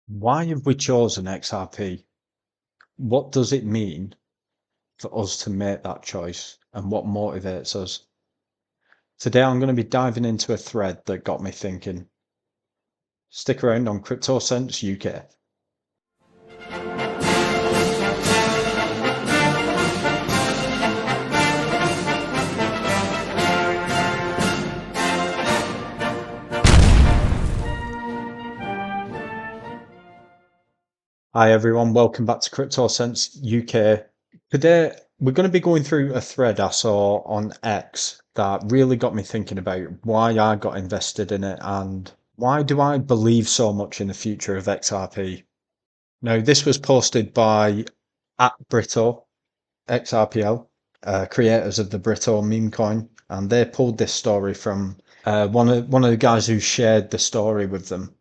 Why have we chosen XRP? What does it mean for us to make that choice and what motivates us? Today, I'm going to be diving into a thread that got me thinking. Stick around on Crypto Sense UK. Hi everyone, welcome back to Crypto Sense UK. Today, we're going to be going through a thread I saw on X that really got me thinking about why I got invested in it and why do I believe so much in the future of XRP. Now, this was posted by @BRITTO, XRPL, creators of the BRITTO meme coin, and they pulled this story from one of the guys who shared the story with them.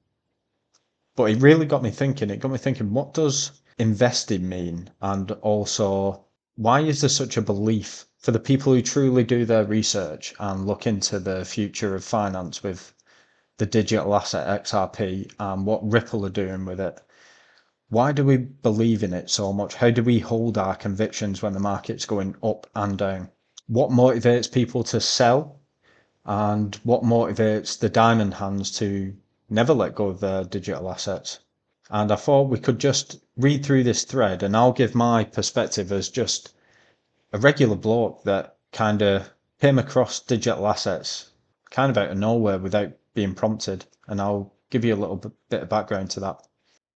But it really got me thinking. It got me thinking, what does investing mean? And also, why is there such a belief for the people who truly do their research and look into the future of finance with the digital asset XRP and what Ripple are doing with it? Why do we believe in it so much? How do we hold our convictions when the market's going up and down? What motivates people to sell? And what motivates the diamond hands to never let go of their digital assets? And I thought we could just read through this thread and I'll give my perspective as just a regular bloke that kind of came across digital assets kind of out of nowhere without being prompted. And I'll give you a little bit of background to that.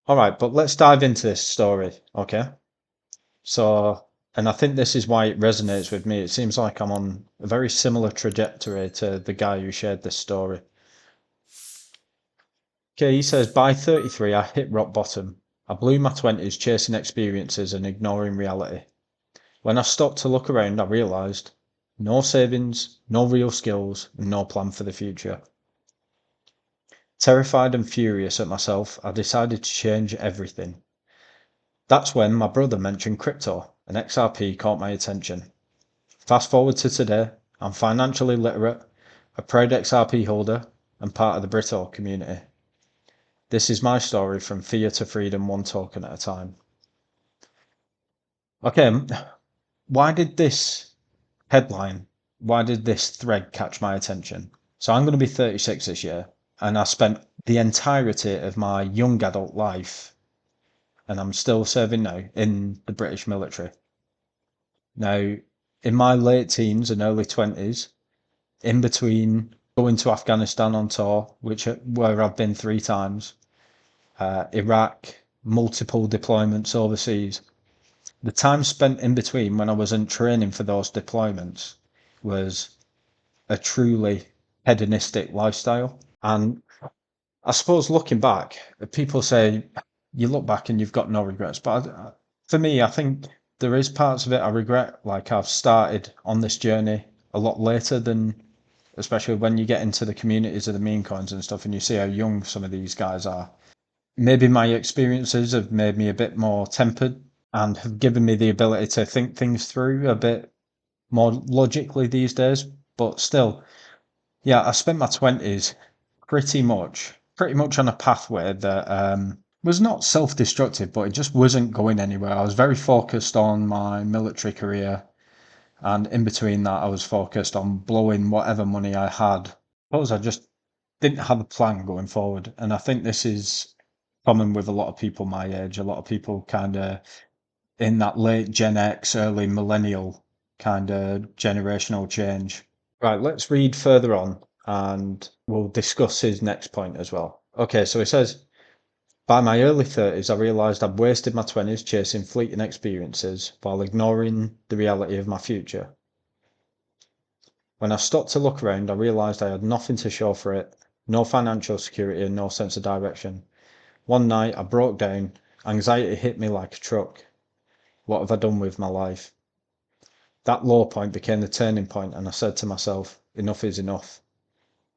All right, but let's dive into this story, okay? So, and I think this is why it resonates with me. It seems like I'm on a very similar trajectory to the guy who shared this story. Okay, he says, by 33, I hit rock bottom. I blew my 20s chasing experiences and ignoring reality. When I stopped to look around, I realised no savings, no real skills, and no plan for the future. Terrified and furious at myself, I decided to change everything. That's when my brother mentioned crypto, and XRP caught my attention. Fast forward to today, I'm financially literate, a proud XRP holder, and part of the BRITTO community. This is my story from fear to freedom, one token at a time. Okay, why did this thread catch my attention? So I'm going to be 36 this year, and I spent the entirety of my young adult life, and I'm still serving now, in the British military. Now, in my late teens and early 20s, in between going to Afghanistan on tour, where I've been 3 times, Iraq, multiple deployments overseas. The time spent in between when I wasn't training for those deployments was a truly hedonistic lifestyle. And I suppose looking back, people say you look back and you've got no regrets. But for me, I think there is parts of it I regret. Like I've started on this journey a lot later than, especially when you get into the communities of the meme coins and stuff, and you see how young some of these guys are. Maybe my experiences have made me a bit more tempered and have given me the ability to think things through a bit more logically these days. But still, yeah, I spent my 20s pretty much on a pathway that was not self-destructive, but it just wasn't going anywhere. I was very focused on my military career, and in between that, I was focused on blowing whatever money I had. I suppose I just didn't have a plan going forward, and I think this is common with a lot of people my age. A lot of people kind of in that late Gen X, early millennial kind of generational change. Right, let's read further on and we'll discuss his next point as well. Okay, so he says, by my early 30s, I realised I'd wasted my 20s chasing fleeting experiences while ignoring the reality of my future. When I stopped to look around, I realised I had nothing to show for it, no financial security and no sense of direction. One night I broke down, anxiety hit me like a truck. What have I done with my life? That low point became the turning point, and I said to myself, enough is enough.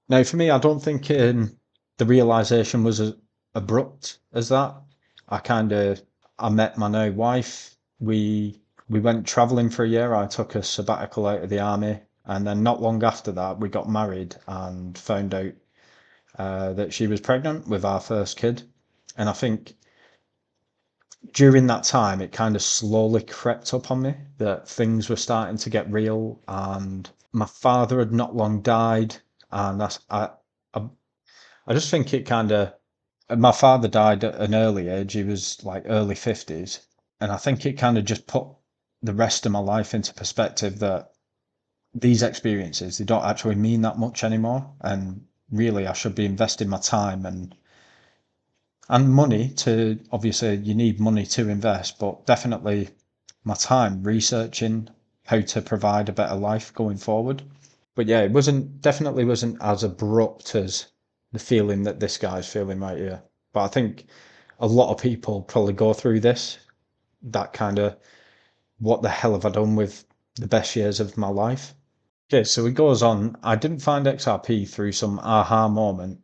Now, for me, I don't think the realization was as abrupt as that. I met my now wife. We went traveling for a year. I took a sabbatical out of the army, and then not long after that, we got married and found out that she was pregnant with our first kid. And I think during that time, it kind of slowly crept up on me that things were starting to get real, and my father had not long died, and I, I just think it kind of. My father died at an early age. He was like early 50s, and I think it kind of just put the rest of my life into perspective that these experiences, they don't actually mean that much anymore, and really I should be investing my time and money to, obviously you need money to invest, but definitely my time researching how to provide a better life going forward. But yeah, it definitely wasn't as abrupt as the feeling that this guy's feeling right here. But I think a lot of people probably go through this, that kind of, what the hell have I done with the best years of my life? Okay, so it goes on. I didn't find XRP through some aha moment.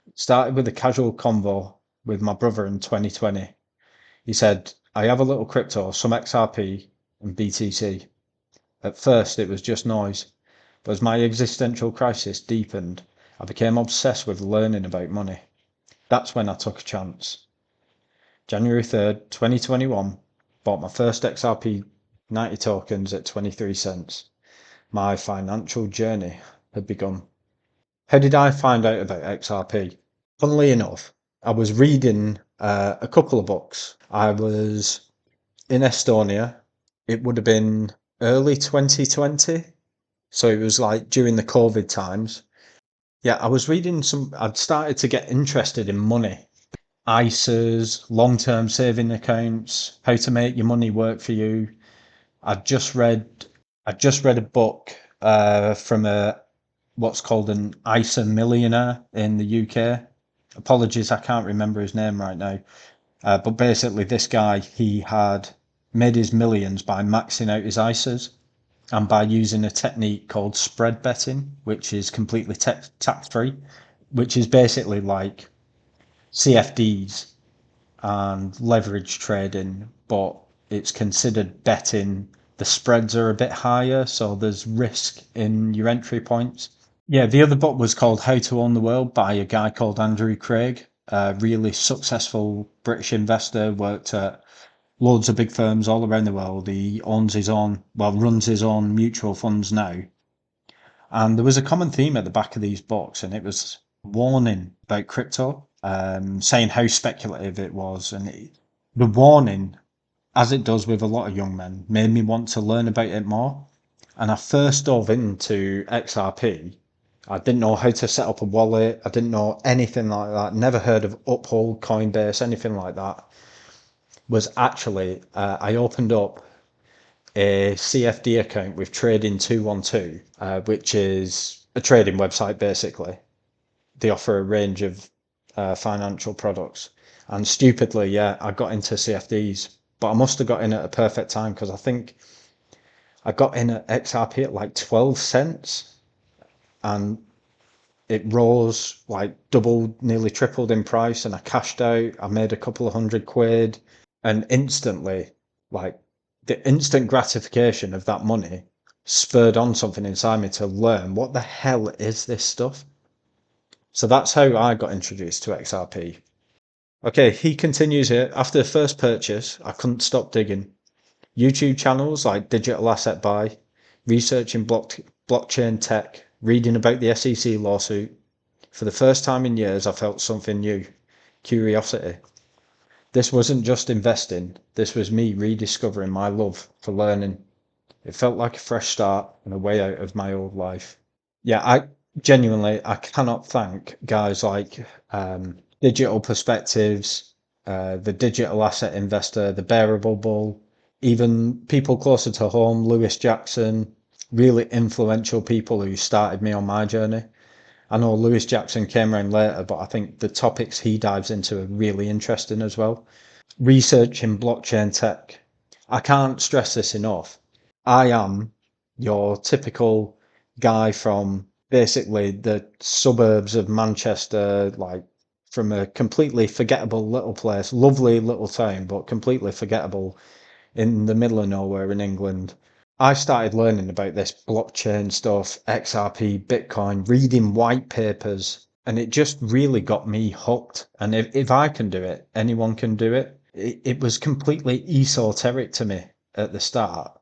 It started with a casual convo with my brother in 2020. He said, I have a little crypto, some XRP and BTC. At first, it was just noise, but as my existential crisis deepened, I became obsessed with learning about money. That's when I took a chance. January 3rd, 2021, bought my first XRP 90 tokens at 23 cents. My financial journey had begun. How did I find out about XRP? Funnily enough, I was reading a couple of books. I was in Estonia. It would have been early 2020. So it was like during the COVID times. Yeah, I was reading I'd started to get interested in money, ISAs, long-term saving accounts, how to make your money work for you. I'd just read, I'd just read a book from what's called an ISA millionaire in the UK. Apologies, I can't remember his name right now. But basically, this guy, he had made his millions by maxing out his ISAs and by using a technique called spread betting, which is completely tax free, which is basically like CFDs and leverage trading, but it's considered betting. The spreads are a bit higher, so there's risk in your entry points. Yeah, the other book was called How to Own the World by a guy called Andrew Craig, a really successful British investor, worked at loads of big firms all around the world. He owns his own, well, runs his own mutual funds now. And there was a common theme at the back of these books, and it was warning about crypto, saying how speculative it was. And the warning, as it does with a lot of young men, made me want to learn about it more. And I first dove into XRP. I didn't know how to set up a wallet. I didn't know anything like that. Never heard of Uphold, Coinbase, anything like that. Was actually, I opened up a CFD account with Trading 212, which is a trading website basically. They offer a range of financial products. And stupidly, yeah, I got into CFDs, but I must have got in at a perfect time because I think I got in at XRP at like 12 cents and it rose like doubled, nearly tripled in price. And I cashed out. I made a couple of £100 and instantly, like the instant gratification of that money spurred on something inside me to learn what the hell is this stuff. So that's how I got introduced to XRP. Okay, he continues here. After the first purchase, I couldn't stop digging. YouTube channels like Digital Asset Buy, researching blockchain tech, reading about the SEC lawsuit. For the first time in years, I felt something new. Curiosity. This wasn't just investing, this was me rediscovering my love for learning. It felt like a fresh start and a way out of my old life. Yeah, I cannot thank guys like Digital Perspectives, the Digital Asset Investor, the Bearable Bull, even people closer to home, Lewis Jackson, really influential people who started me on my journey. I know Lewis Jackson came around later, but I think the topics he dives into are really interesting as well. Research in blockchain tech. I can't stress this enough. I am your typical guy from basically the suburbs of Manchester, like from a completely forgettable little place, lovely little town, but completely forgettable in the middle of nowhere in England. I started learning about this blockchain stuff, XRP, Bitcoin, reading white papers, and it just really got me hooked. And if I can do it, anyone can do it. It was completely esoteric to me at the start.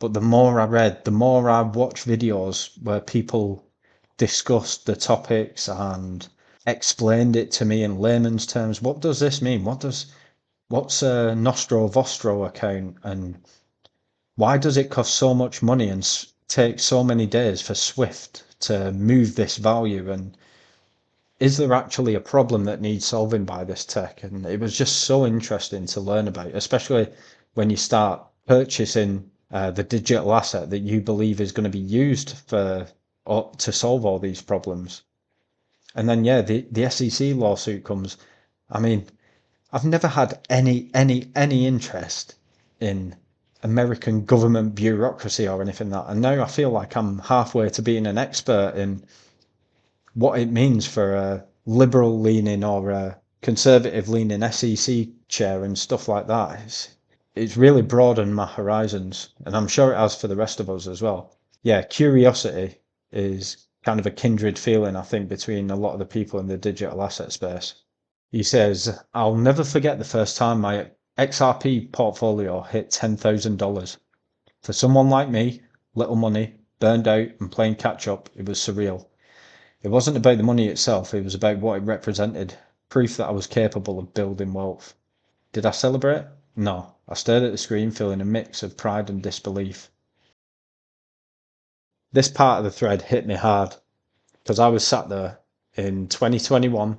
But the more I read, the more I watched videos where people discussed the topics and explained it to me in layman's terms. What does this mean? What's a Nostro Vostro account, and why does it cost so much money and take so many days for Swift to move this value? And is there actually a problem that needs solving by this tech? And it was just so interesting to learn about, especially when you start purchasing the digital asset that you believe is going to be used for or to solve all these problems. And then yeah, the SEC lawsuit comes. I mean, I've never had any interest in American government bureaucracy or anything like that. And now I feel like I'm halfway to being an expert in what it means for a liberal leaning or a conservative leaning SEC chair and stuff like that. It's really broadened my horizons, and I'm sure it has for the rest of us as well. Yeah, curiosity is kind of a kindred feeling, I think, between a lot of the people in the digital asset space. He says, I'll never forget the first time my XRP portfolio hit $10,000. For someone like me, little money, burned out, and playing catch up, it was surreal. It wasn't about the money itself, it was about what it represented, proof that I was capable of building wealth. Did I celebrate? No. I stared at the screen feeling a mix of pride and disbelief. This part of the thread hit me hard because I was sat there in 2021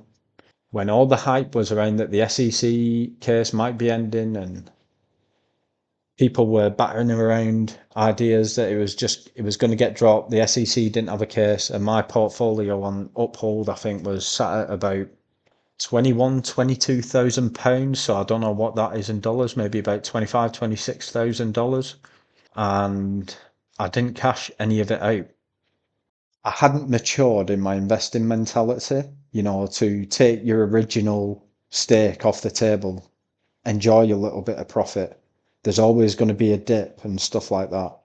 when all the hype was around that the SEC case might be ending, and people were battering around ideas that it was going to get dropped. The SEC didn't have a case, and my portfolio on Uphold, I think, was sat at about 22,000 pounds. So I don't know what that is in dollars, maybe about $26,000. And I didn't cash any of it out. I hadn't matured in my investing mentality, to take your original stake off the table, enjoy your little bit of profit. There's always going to be a dip and stuff like that.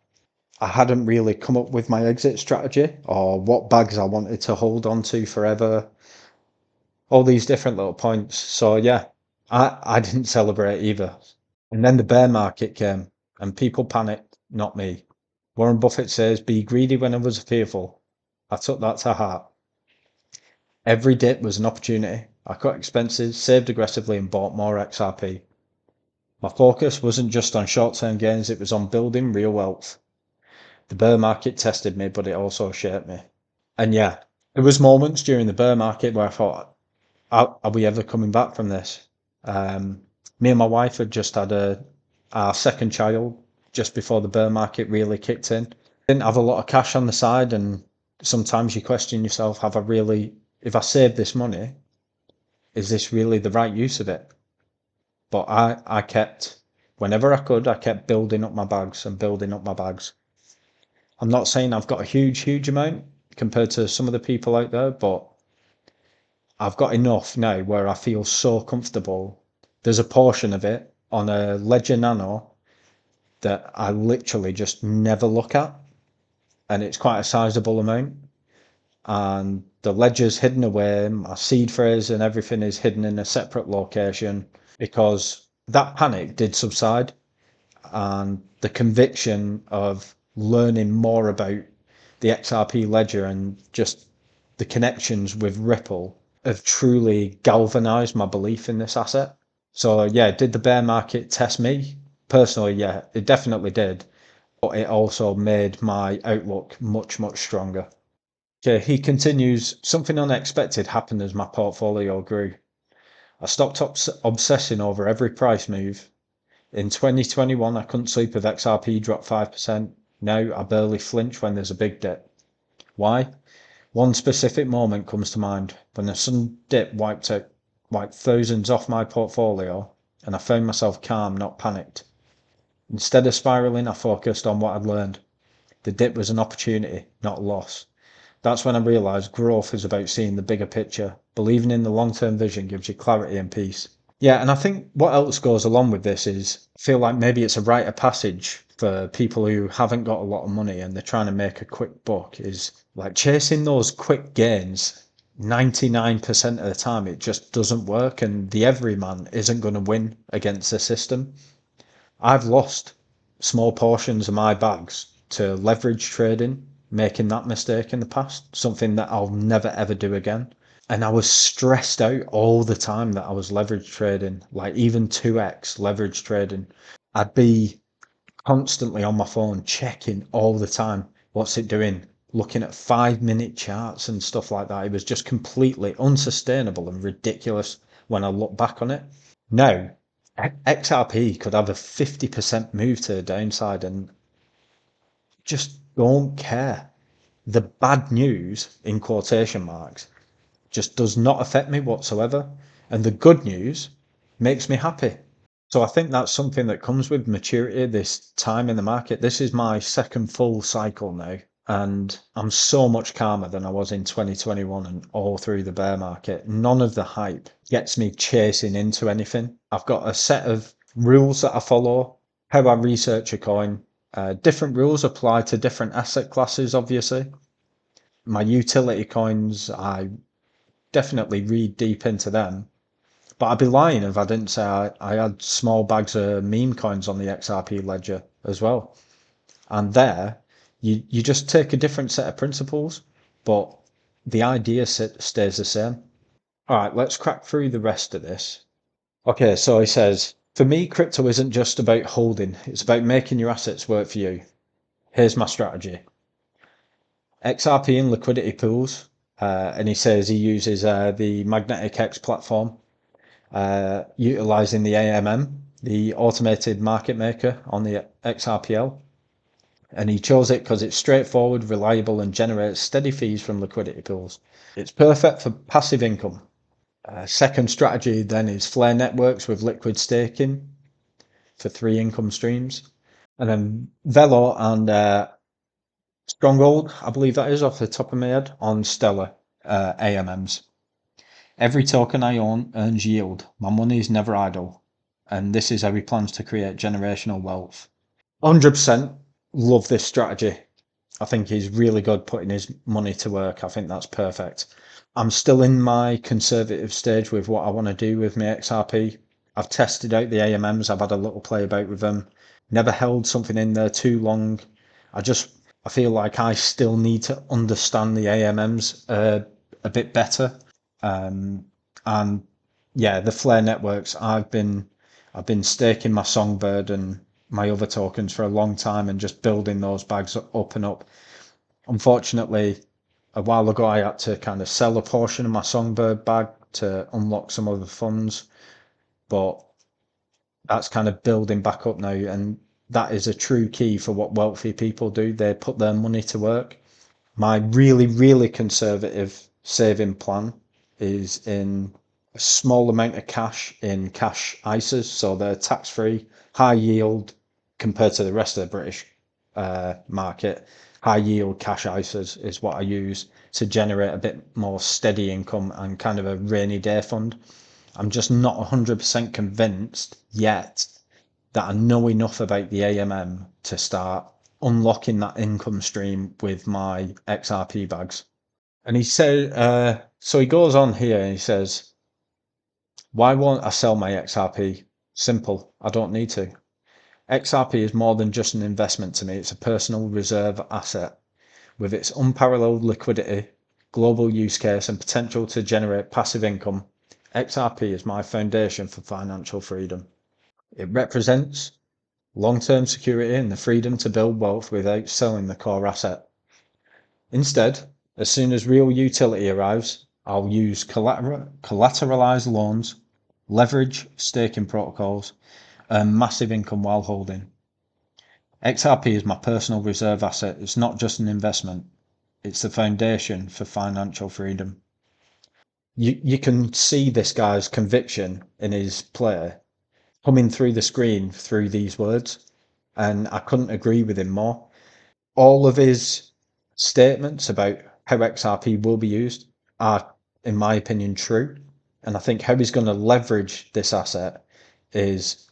I hadn't really come up with my exit strategy or what bags I wanted to hold on to forever, all these different little points. So yeah, I didn't celebrate either. And then the bear market came and people panicked, not me. Warren Buffett says, be greedy when others are fearful. I took that to heart. Every dip was an opportunity. I cut expenses, saved aggressively, and bought more XRP. My focus wasn't just on short-term gains, it was on building real wealth. The bear market tested me, but it also shaped me. And yeah, there was moments during the bear market where I thought, are we ever coming back from this? Me and my wife had just had our second child just before the bear market really kicked in. Didn't have a lot of cash on the side, and sometimes you question yourself, if I save this money, is this really the right use of it? But I kept, whenever I could, I kept building up my bags and building up my bags. I'm not saying I've got a huge amount compared to some of the people out there, but I've got enough now where I feel so comfortable. There's a portion of it on a Ledger Nano that I literally just never look at, and it's quite a sizable amount. And the ledger's hidden away, my seed phrase and everything is hidden in a separate location because that panic did subside, and the conviction of learning more about the XRP ledger and just the connections with Ripple have truly galvanized my belief in this asset. So yeah, did the bear market test me? Personally, yeah, it definitely did. But it also made my outlook much stronger. Okay, he continues, something unexpected happened as my portfolio grew. I stopped obsessing over every price move. In 2021, I couldn't sleep if XRP dropped 5%. Now I barely flinch when there's a big dip. Why? One specific moment comes to mind when a sudden dip wiped thousands off my portfolio, and I found myself calm, not panicked. Instead of spiraling, I focused on what I'd learned. The dip was an opportunity, not a loss. That's when I realised growth is about seeing the bigger picture. Believing in the long-term vision gives you clarity and peace. Yeah, and I think what else goes along with this is I feel like maybe it's a rite of passage for people who haven't got a lot of money and they're trying to make a quick buck, is like chasing those quick gains. 99% of the time it just doesn't work, and the everyman isn't going to win against the system. I've lost small portions of my bags to leverage trading, making that mistake in the past, something that I'll never ever do again. And I was stressed out all the time that I was leverage trading, like even 2x leverage trading. I'd be constantly on my phone checking all the time, what's it doing? Looking at 5 minute charts and stuff like that. It was just completely unsustainable and ridiculous when I look back on it. Now, XRP could have a 50% move to the downside and just don't care. The bad news, in quotation marks, just does not affect me whatsoever. And the good news makes me happy. So I think that's something that comes with maturity, this time in the market. This is my second full cycle now, and I'm so much calmer than I was in 2021 and all through the bear market. None of the hype gets me chasing into anything. I've got a set of rules that I follow, how I research a coin. Different rules apply to different asset classes, obviously. My utility coins, I definitely read deep into them. But I'd be lying if I didn't say I had small bags of meme coins on the XRP ledger as well. And there, you just take a different set of principles, but the idea stays the same. All right, let's crack through the rest of this. Okay, so he says, for me, crypto isn't just about holding, it's about making your assets work for you. Here's my strategy. XRP and liquidity pools, and he says he uses the Magnetic X platform, utilizing the AMM, the automated market maker on the XRPL. And he chose it because it's straightforward, reliable, and generates steady fees from liquidity pools. It's perfect for passive income. Second strategy then is Flare networks with liquid staking for 3 income streams. And then Velo and Stronghold, I believe that is off the top of my head, on Stellar AMMs. Every token I own earns yield. My money is never idle. And this is how he plans to create generational wealth. 100% love this strategy. I think he's really good putting his money to work. I think that's perfect. I'm still in my conservative stage with what I want to do with my XRP. I've tested out the AMMs. I've had a little play about with them. Never held something in there too long. I feel like I still need to understand the AMMs a bit better. And yeah, the Flare networks. I've been staking my Songbird and my other tokens for a long time and just building those bags up and up. Unfortunately, a while ago I had to kind of sell a portion of my Songbird bag to unlock some other funds, but that's kind of building back up now, and that is a true key for what wealthy people do. They put their money to work. My really, really conservative saving plan is in a small amount of cash in cash ISAs, so they're tax free, high yield compared to the rest of the British market. High yield cash ISAs is what I use to generate a bit more steady income and kind of a rainy day fund. I'm just not 100% convinced yet that I know enough about the AMM to start unlocking that income stream with my XRP bags. And he said, so he goes on here and he says, why won't I sell my XRP? Simple, I don't need to. XRP is more than just an investment to me, it's a personal reserve asset. With its unparalleled liquidity, global use case, and potential to generate passive income, XRP is my foundation for financial freedom. It represents long-term security and the freedom to build wealth without selling the core asset. Instead, as soon as real utility arrives, I'll use collateralized loans, leverage staking protocols, and massive income while holding. XRP is my personal reserve asset. It's not just an investment. It's the foundation for financial freedom. You can see this guy's conviction in his play coming through the screen through these words, and I couldn't agree with him more. All of his statements about how XRP will be used are, in my opinion, true. And I think how he's going to leverage this asset is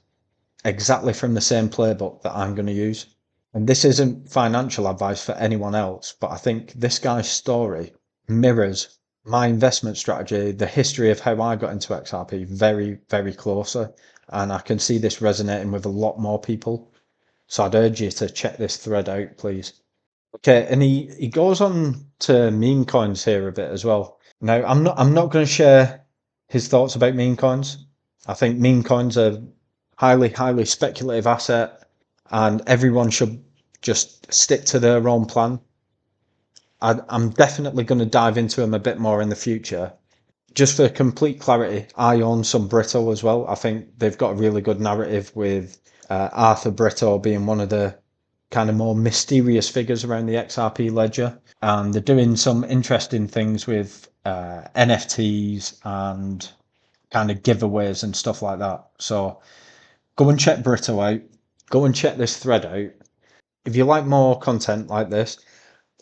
exactly from the same playbook that I'm going to use. And this isn't financial advice for anyone else, but I think this guy's story mirrors my investment strategy, the history of how I got into XRP very, very closely. And I can see this resonating with a lot more people. So I'd urge you to check this thread out, please. Okay, and he goes on to meme coins here a bit as well. Now, I'm not going to share his thoughts about meme coins. I think meme coins are highly speculative asset, and everyone should just stick to their own plan. I'm definitely going to dive into them a bit more in the future. Just for complete clarity, I own some BRITTO as well. I think they've got a really good narrative with Arthur BRITTO being one of the kind of more mysterious figures around the XRP ledger. And they're doing some interesting things with NFTs and kind of giveaways and stuff like that. So go and check BRITTO out. Go and check this thread out. If you like more content like this,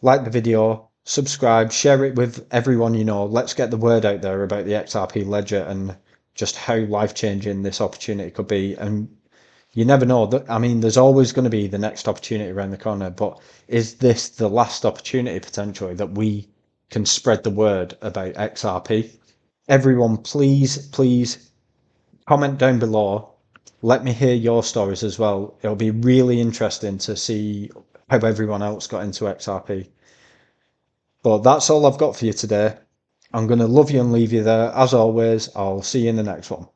like the video, subscribe, share it with everyone you know. Let's get the word out there about the XRP ledger and just how life-changing this opportunity could be. And you never know. I mean, there's always going to be the next opportunity around the corner, but is this the last opportunity potentially that we can spread the word about XRP? Everyone, please comment down below. Let me hear your stories as well. It'll be really interesting to see how everyone else got into XRP. But that's all I've got for you today. I'm going to love you and leave you there. As always, I'll see you in the next one.